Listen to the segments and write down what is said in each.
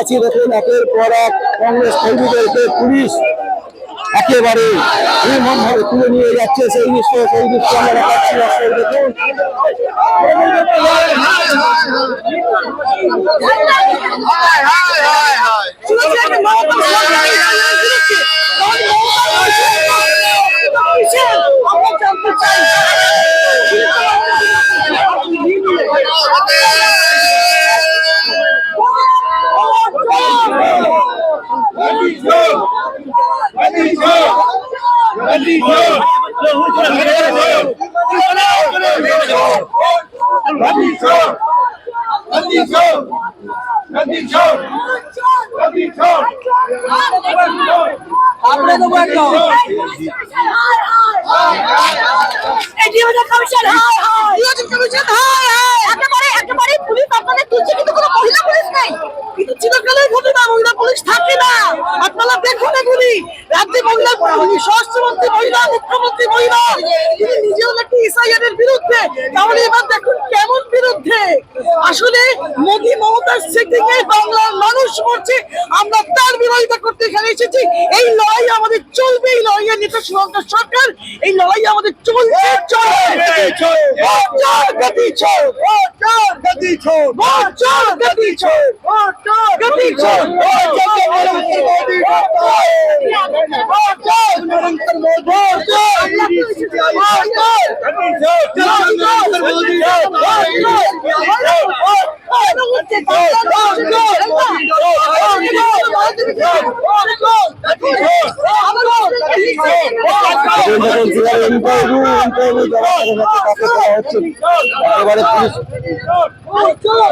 পাচ্ছি দেখুন একের পর এক কংগ্রেস কর্মীদেরকে পুলিশ একেবারে নির্মমভাবে তুলে নিয়ে যাচ্ছে। সেই দৃশ্য আমরা দেখাচ্ছি। দেখুন আপনারা দেখুন এগুলি রাজ্যে মহিলা স্বরাষ্ট্রমন্ত্রী মহিলা, মুখ্যমন্ত্রী মহিলা, তিনি নিজেও নাকি এসআইআর এর বিরুদ্ধে। তাহলে এবার দেখুন কেমন বিরুদ্ধে। আসলে মোদী মমতার সেটিংয়ে বাংলার মানুষ মরছে, আমরা তার বিরোধিতা করতে এখানে এসেছি। এই লড়াই আমাদের চলবে, এই লড়াইয়ের নেতা শ্রীলঙ্কার সরকার, এই লড়াই আমাদের চলছে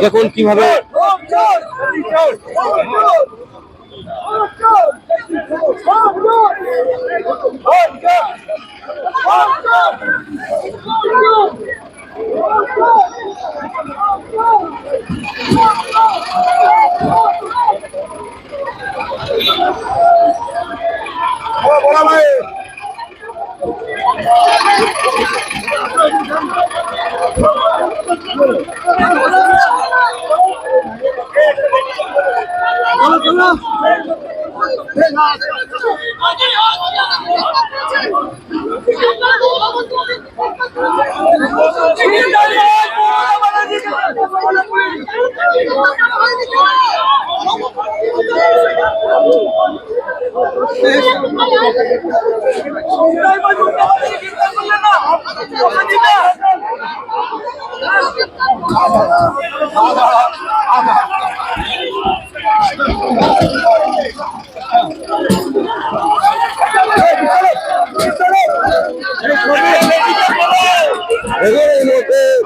দেখুন কিভাবে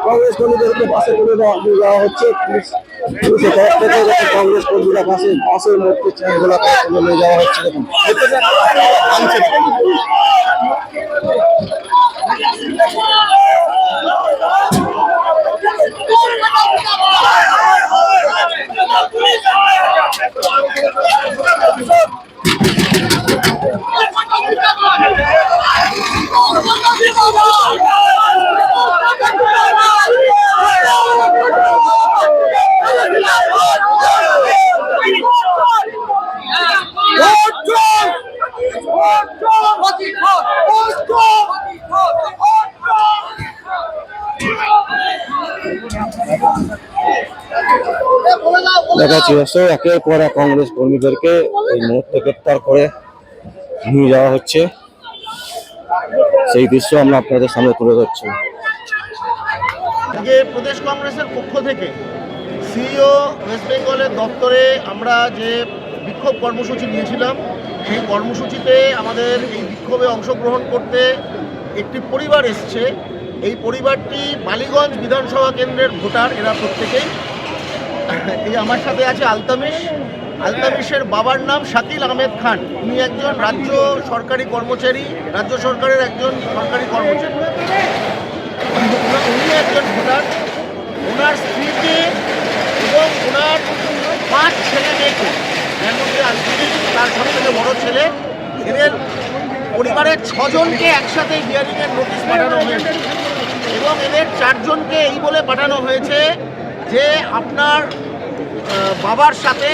কংগ্রেস কর্মীদেরকে বাসে তুলে দেওয়া হচ্ছে। পুলিশের তরফ থেকে কংগ্রেস কর্মীরা বাসের মধ্যে চেয়ারগুলোকে তুলে নিয়ে যাওয়া হচ্ছে। দেখুন দেখাচ্ছি একের পর এক কংগ্রেস কর্মীদেরকে এই মুহূর্তে গ্রেপ্তার করে নিয়ে যাওয়া হচ্ছে। সেই দৃশ্য আমরা আপনাদের সামনে তুলে ধরছি। আজকে প্রদেশ কংগ্রেসের পক্ষ থেকে সিইও ওয়েস্ট বেঙ্গলের দপ্তরে আমরা যে বিক্ষোভ কর্মসূচি নিয়েছিলাম, সেই কর্মসূচিতে আমাদের এই বিক্ষোভে অংশগ্রহণ করতে একটি পরিবার এসছে। এই পরিবারটি বালিগঞ্জ বিধানসভা কেন্দ্রের ভোটার, এরা প্রত্যেকেই। এই আমার সাথে আছে আলতামিশের বাবার নাম শাকিল আহমেদ খান। উনি একজন রাজ্য সরকারি কর্মচারী, রাজ্য সরকারের একজন সরকারি কর্মচারী। উনি একজন ভোটার। ওনার স্ত্রীকে এবং ওনার 5 ছেলে মেয়েকে, এর মধ্যে আলতামিশ তার সবথেকে বড় ছেলে, এদের পরিবারের 6 জনকে একসাথে হিয়ারিংয়ের নোটিশ পাঠানো হয়েছে এবং এদের 4 জনকে এই বলে পাঠানো হয়েছে যে আপনার বাবার সাথে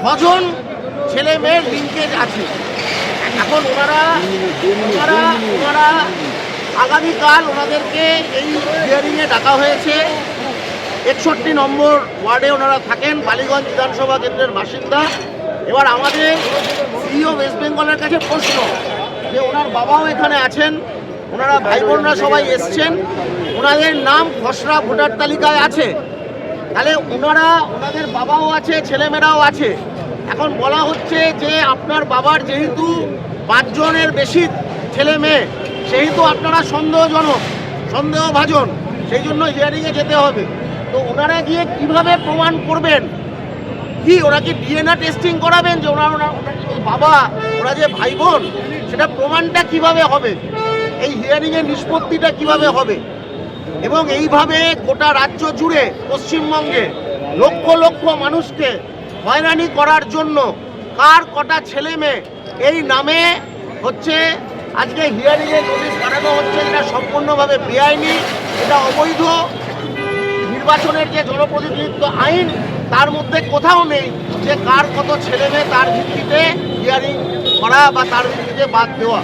6 ছেলে মেয়ের লিঙ্কেজ আছে। এখন ওনারা আগামীকাল ওনাদেরকে এই হিয়ারিংয়ে ডাকা হয়েছে। 61 নম্বর ওয়ার্ডে ওনারা থাকেন, বালিগঞ্জ বিধানসভা কেন্দ্রের বাসিন্দা। এবার আমাদের সিইও ওয়েস্ট বেঙ্গলের কাছে প্রশ্ন যে ওনার বাবাও এখানে আছেন, ওনারা ভাই বোনরা সবাই এসছেন, ওনাদের নাম খসড়া ভোটার তালিকায় আছে, তাহলে ওনাদের বাবাও আছে, ছেলেমেয়েরাও আছে। এখন বলা হচ্ছে যে আপনার বাবার যেহেতু 5 জনের বেশি ছেলে মেয়ে, সেহেতু আপনারা সন্দেহভাজন, সেই জন্য হিয়ারিংয়ে যেতে হবে। তো ওনারা গিয়ে কিভাবে প্রমাণ করবেন? ওরা কি ডিএনএ টেস্টিং করাবেন যে ওনারা বাবা, ওরা যে ভাই বোন, সেটা প্রমাণটা কিভাবে হবে? এই হিয়ারিংয়ের নিষ্পত্তিটা কিভাবে হবে? এবং এইভাবে গোটা রাজ্য জুড়ে পশ্চিমবঙ্গে লক্ষ লক্ষ মানুষকে হয়রানি করার জন্য কার কটা ছেলে মেয়ে এই নামে হচ্ছে আজকে হিয়ারিংয়ে নোটিশ পাঠানো হচ্ছে, এটা সম্পূর্ণভাবে বেআইনি, এটা অবৈধ। নির্বাচনের যে জনপ্রতিনিধিত্ব আইন, তার মধ্যে কোথাও নেই যে কার কত ছেলে মেয়ে তার ভিত্তিতে হিয়ারিং করা বা তার ভিত্তিতে বাদ দেওয়া।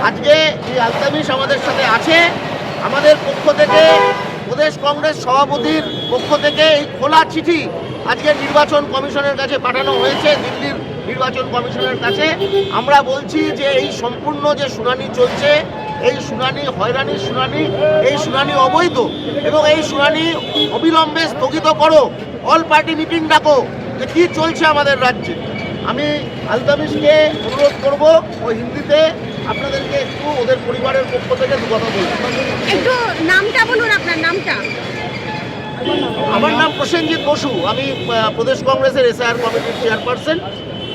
আজকে এই আলতামিশ আমাদের সাথে আছে। আমাদের পক্ষ থেকে, প্রদেশ কংগ্রেস সভাপতির পক্ষ থেকে এই খোলা চিঠি আজকে নির্বাচন কমিশনের কাছে পাঠানো হয়েছে, দিল্লির নির্বাচন কমিশনের কাছে। আমরা বলছি যে এই সম্পূর্ণ যে শুনানি চলছে, এই শুনানি হয়রানির শুনানি, এই শুনানি অবৈধ, এবং এই শুনানি অবিলম্বে স্থগিত করো, অল পার্টি মিটিং ডাকো, যে কী চলছে আমাদের রাজ্যে। আমি আলতামিশকে অনুরোধ করব ওই হিন্দিতে আপনাদেরকে একটু ওদের পরিবারের পক্ষ থেকে দু কথা বলবো। একটু নামটা বলুন, আপনার নামটা। আমার নাম প্রসেনজিৎ বসু, আমি প্রদেশ কংগ্রেসের এসআইআর কমিটির চেয়ারপারসন।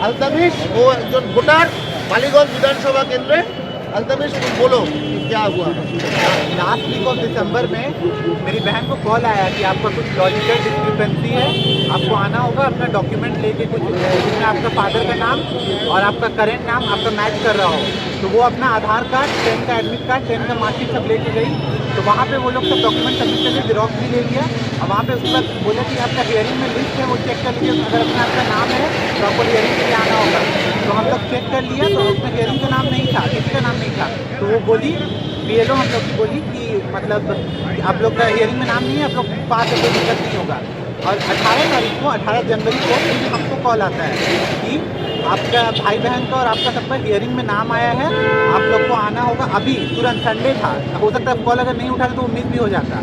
আলতামিশ ও একজন ভোটার বালিগঞ্জ विधानसभा केंद्र। अल्तमिश बोलो क्या हुआ? लास्ट वीक ऑफ दिसंबर में मेरी बहन को कॉल आया कि आपका कुछ लॉजिकल डिस्क्रिपेंसी है, आपको आना होगा, अपना डॉक्यूमेंट लेके कुछ जिसमें आपका फादर का नाम और आपका करेंट नाम आपका मैच कर रहा हो। तो वो अपना आधार कार्ड, 10 का एडमिट कार्ड, 10 का मार्कशीट सब लेके गई। तो वहाँ पे वो लोग सब डॉक्यूमेंट सबमिट करके जेरॉक्स भी ले लिया, और वहाँ पे उसके बाद बोला कि आपका हियरिंग में लिस्ट है, वो चेक कर लीजिए, अगर अपना आपका नाम है तो आपको हियरिंग के लिए आना होगा। तो हम लोग चेक कर लिया, तो उसमें हियरिंग का नाम नहीं था, किसी का नाम नहीं था। तो वो बोली, BLO हम लोग की बोली कि मतलब आप लोग का हियरिंग में नाम नहीं है, आप लोग पास है, कोई दिक्कत नहीं होगा। और 18 तारीख को, 18 जनवरी को हमको कॉल आता है कि आपका भाई बहन का और आपका सबका हियरिंग में नाम आया है, आप लोग को आना होगा अभी, तुरंत। संडे था, हो सकता है कॉल अगर नहीं उठाते तो वो मिस भी हो जाता।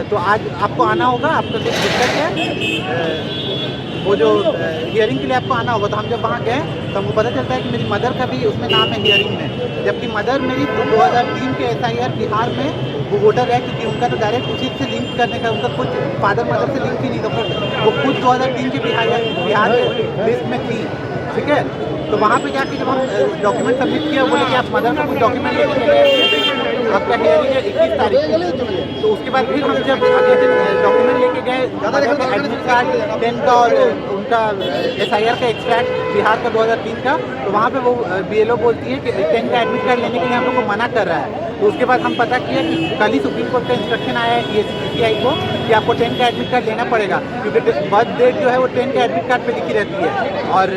तो आज आपको आना होगा, आपका कुछ दिक्कत है, वो जो हियरिंग के लिए आपको आना होगा। तो हम जब वहाँ गए तो हमको पता चलता है कि मेरी मदर का भी उसमें नाम है हियरिंग में, जबकि मदर मेरी 2003 के SIR बिहार में वो वोटर है, क्योंकि उनका तो डायरेक्ट उसी से लिंक करने का, उनका कुछ फादर मदर से लिंक ही नहीं था, वो खुद 2003 के बिहार लिस्ट में थी, ठीक है। तो वहाँ पे जाके जब हम डॉक्यूमेंट सबमिट किया, बोले कि आप मदर का कुछ डॉक्यूमेंट लेके चले आइए, आपका हियरिंग है 21 तारीख को। तो उसके बाद फिर हम जब अगले दिन डॉक्यूमेंट लेके गए, एडमिट कार्ड 10 का और उनका SIR का एक्सट्रैक्ट बिहार का 2003 का, तो वहाँ पे वो BLO बोलती है कि 10 का एडमिट कार्ड लेने के लिए हम लोग को मना कर रहा है। तो उसके बाद हम पता किया कि कल ही सुप्रीम कोर्ट का इंस्ट्रक्शन आया है ECI को कि आपको 10 का एडमिट कार्ड लेना पड़ेगा, क्योंकि बर्थ डेट जो है वो 10 का एडमिट कार्ड पे लिखी रहती है, और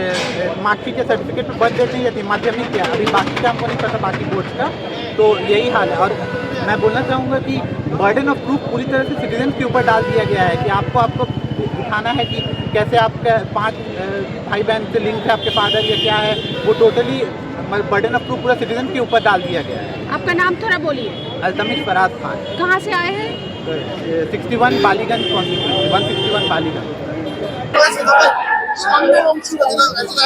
मार्कशीट या सर्टिफिकेट पे बर्थ डेट नहीं रहती, माध्यमिक क्या, अभी बाकी का हमको नहीं पता बाकी बोर्ड्स का। तो यही हाल है। और मैं बोलना चाहूँगा कि बर्डन ऑफ प्रूफ पूरी तरह से सिटीजन के ऊपर डाल दिया गया है कि आपको दिखाना है कि कैसे आपका 5 भाई बहन से लिंक है, आपके फादर या क्या है, वो टोटली बर्डन ऑफ प्रूफ पूरा सिटीजन के ऊपर डाल दिया गया है। आपका नाम थोड़ा बोलिए। अल्तमिश फराज खान। कहाँ से आए हैं? 61 बालीगंज कॉन्स्टिट्यूंसी, 161 बालीगंज।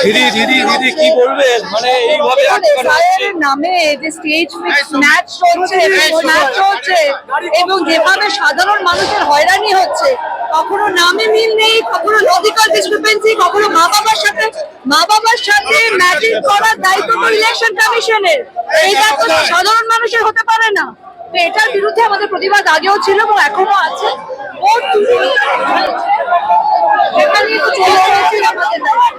দিদি কি বলবেন? মানে এইভাবে আটকানো হচ্ছে নামে যে স্টেজ ম্যাচ চলছে এবং যেভাবে সাধারণ মানুষের হয়রানি হচ্ছে, কখনো নামে মিল নেই, কখনো লজিক্যাল ডিসক্রিপেন্সি, কখনো মা বাবার সাথে ম্যাচিং করার দায়িত্ব তো ইলেকশন কমিশনের, এইটা তো সাধারণ মানুষের হতে পারে না। তো এটার বিরুদ্ধে আমাদের প্রতিবাদ আগেও ছিল এবং এখনো আছে। এটা নিয়ে তো চলে রয়েছে আমাদের ভাই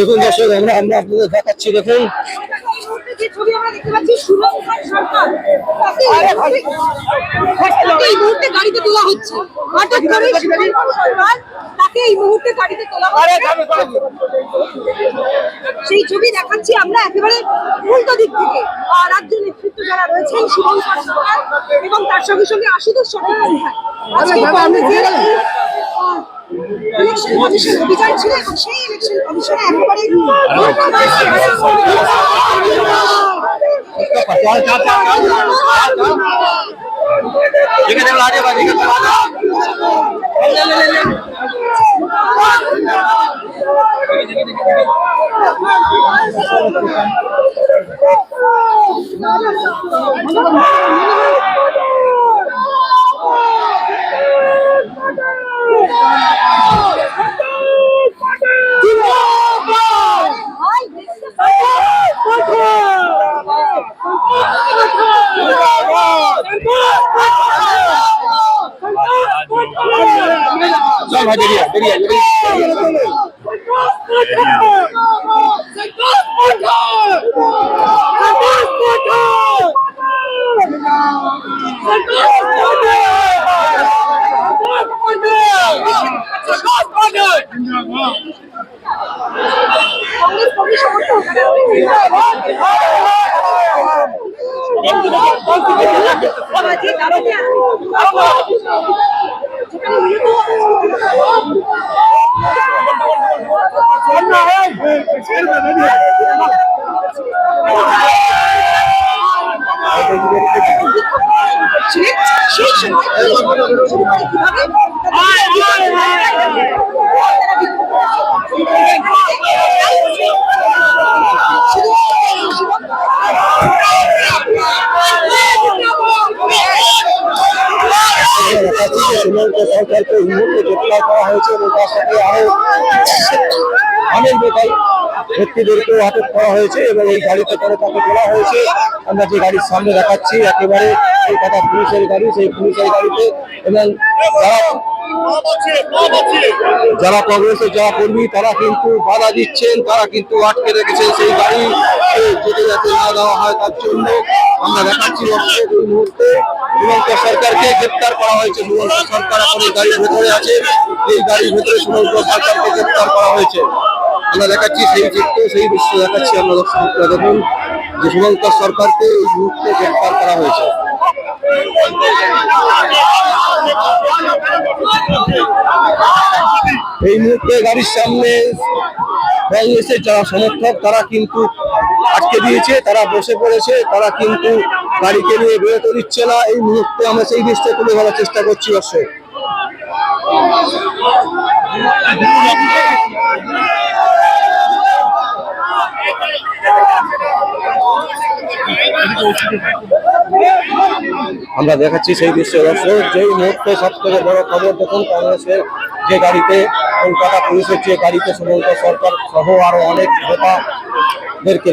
দেখুন দর্শক, আমরা আপনাদের দেখাচ্ছি, দেখুন যে ছবি আমরা দেখতে পাচ্ছি শুভঙ্কর সরকার, তাকে এই মুহূর্তে গাড়িতে তোলা হচ্ছে। আটক করে শুভঙ্কর সরকার, তাকে এই মুহূর্তে গাড়িতে তোলা হচ্ছে। সেই ছবি দেখাচ্ছি আমরা একেবারে উল্টো দিক থেকে। রাজ্য নেতৃত্ব যারা রয়েছেন, শুভঙ্কর সরকার এবং তার সঙ্গে সঙ্গে আশুতোষ চট্টোপাধ্যায়, আজকে কংগ্রেসের ইলেকশন কমিশন অভিযান ছিল এবং সেই ইলেকশন কমিশনে একেবারে চল ভাই, বেরিয়ে বেরিয়ে কংগ্রেস কর্মী সমর্থক সেই সময় শুভঙ্কর সরকারকে এই মুহূর্তে গ্রেপ্তার করা হয়েছে এবং তার সাথে আরো অনেক বেকারি ব্যক্তিদেরকেও আটক করা হয়েছে এবং এই গাড়িতে করে তাকে তোলা হয়েছে। আমরা যে গাড়ির সামনে দেখাচ্ছি একেবারে কলকাতা পুলিশের গাড়ি, সেই পুলিশের গাড়িতে এবং যারা কংগ্রেসের যারা কর্মী তারা কিন্তু বাধা দিচ্ছেন, তারা কিন্তু আটকে রেখেছেন সেই গাড়ি যেতে যাতে না দেওয়া হয় তার জন্য। আমরা দেখাচ্ছি এই মুহূর্তে শুভঙ্কর সরকারকে গ্রেপ্তার করা হয়েছে। শুভঙ্কর সরকার এখন এই গাড়ির ভেতরে আছে, এই গাড়ির ভেতরে শুভঙ্কর সরকারকে গ্রেপ্তার করা হয়েছে। আমরা দেখাচ্ছি সেই চিত্র, সেই দৃশ্য দেখাচ্ছি আমরা দর্শকরা, দেখুন যে শুভঙ্কর সরকারকে এই মুহূর্তে গ্রেপ্তার করা হয়েছে। এই মুহূর্তে গাড়ির সামনে কংগ্রেসের যারা সমর্থক তারা কিন্তু আটকে দিয়েছে, তারা বসে পড়েছে, তারা কিন্তু গাড়িকে নিয়ে বেরোতে দিচ্ছে না। এই মুহূর্তে আমরা সেই দৃশ্য তুলে ধরার চেষ্টা করছি দর্শক। আমরা দেখাচ্ছি সেই দৃশ্য দর্শক। যেই মুহূর্তে সব থেকে বড় খবর, দেখুন কংগ্রেসের যে গাড়িতে, কলকাতা পুলিশের যে গাড়িতে শুভঙ্কর সরকার সহ আরো অনেক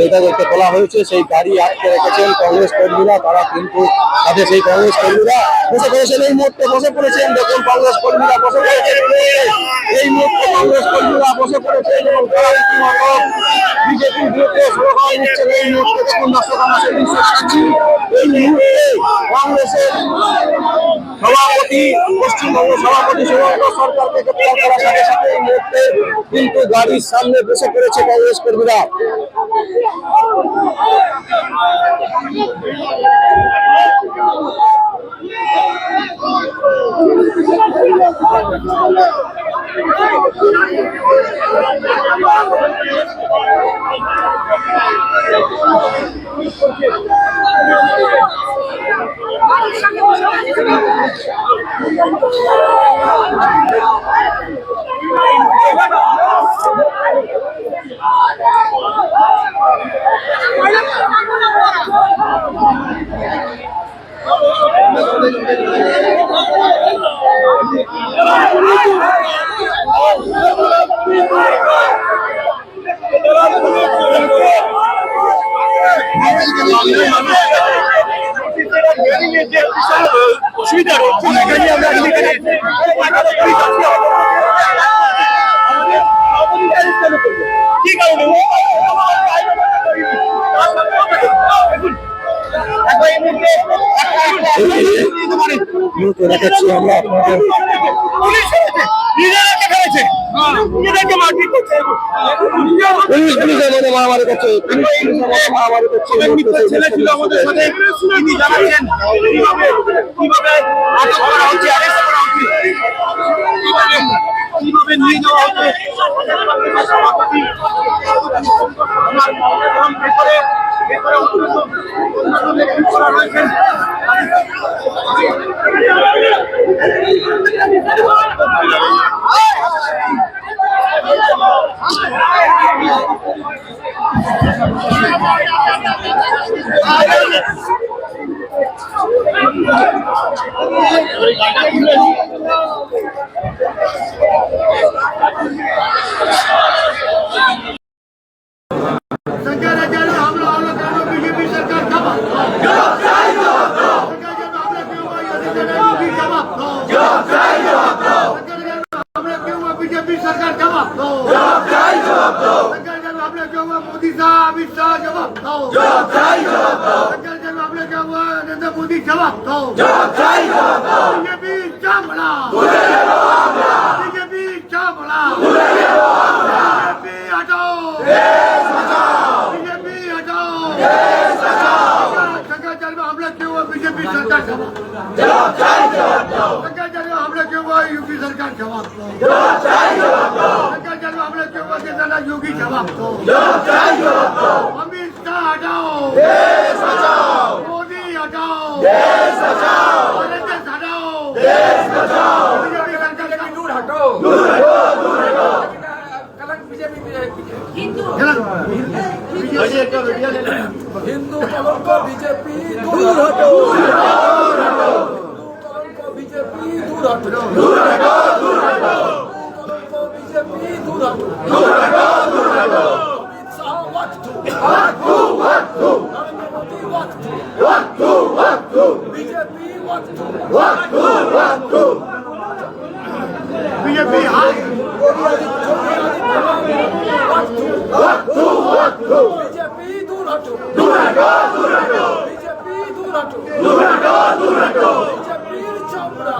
নেতাদেরকে তোলা হয়েছে, সেই গাড়ি আটকে রেখেছেন কংগ্রেস কর্মীরা। তারা কিন্তু তাদের সেই কংগ্রেস কর্মীরা বসে পড়েছেন, এই মুহূর্তে বসে পড়েছেন। দেখুন কংগ্রেস কর্মীরা বসে পড়েছেন, এই মুহূর্তে কংগ্রেস কর্মীরা বসে পড়েছেন এবং তারা রীতিমতো বিজেপির বিরুদ্ধে স্লোগান দিচ্ছেন। এই মুহূর্তে দেখুন দর্শক, আমরা সেই দৃশ্য দেখাচ্ছি। এই মুহূর্তে কংগ্রেসের সভাপতি, পশ্চিমবঙ্গ সভাপতি শুভঙ্কর সরকারকে গ্রেপ্তার করার সাথে সাথে এই মুহূর্তে কিন্তু গাড়ির সামনে বসে পড়েছে কংগ্রেস কর্মীরা। অসুবিধা আমরা কি কারণে দেখাচ্ছি আমরা আপনাদের পুলিশের মধ্যে মারামারি করছে মারামারি করছে ছেলে ছিল আমাদের সাথে তিনি জানাচ্ছেন কিভাবে আটক করা হচ্ছে অ্যারেস্ট করা হচ্ছে কিভাবে নিয়ে যাওয়া হচ্ছে बीजेपी सरकार जवाब दो मोदी साहब अमित शाह जवाब दो नरेंद्र मोदी जवाब दो बीजेपी चामड़ा बीजेपी चामड़ा बीजेपी हटाओ बीजेपी हटाओ शंकराचार्य में हमला क्यों हुआ बीजेपी सरकार जवाब शंकराचार्य में हमला क्यों हुआ यूपी सरकार जवाब दो शंकराचार्य में हमला क्यों हुआ केदारनाथ योगी जवाब दो अमित शाह हटाओ मोदी हटाओ नरेंद्र हटाओ बीजेपी सरकार का दूर हटो हिंदू कलंक बीजेपी दूर हटो बीजेपी दूर हटो बीजेपी दूर हटो अमित शाह वक्त नरेंद्र मोदी वक्त बीजेपी वक्त बीजेपी हाथ बीजेपी दूर हटो बीजेपी दूर हटो बीजेपी चामड़ा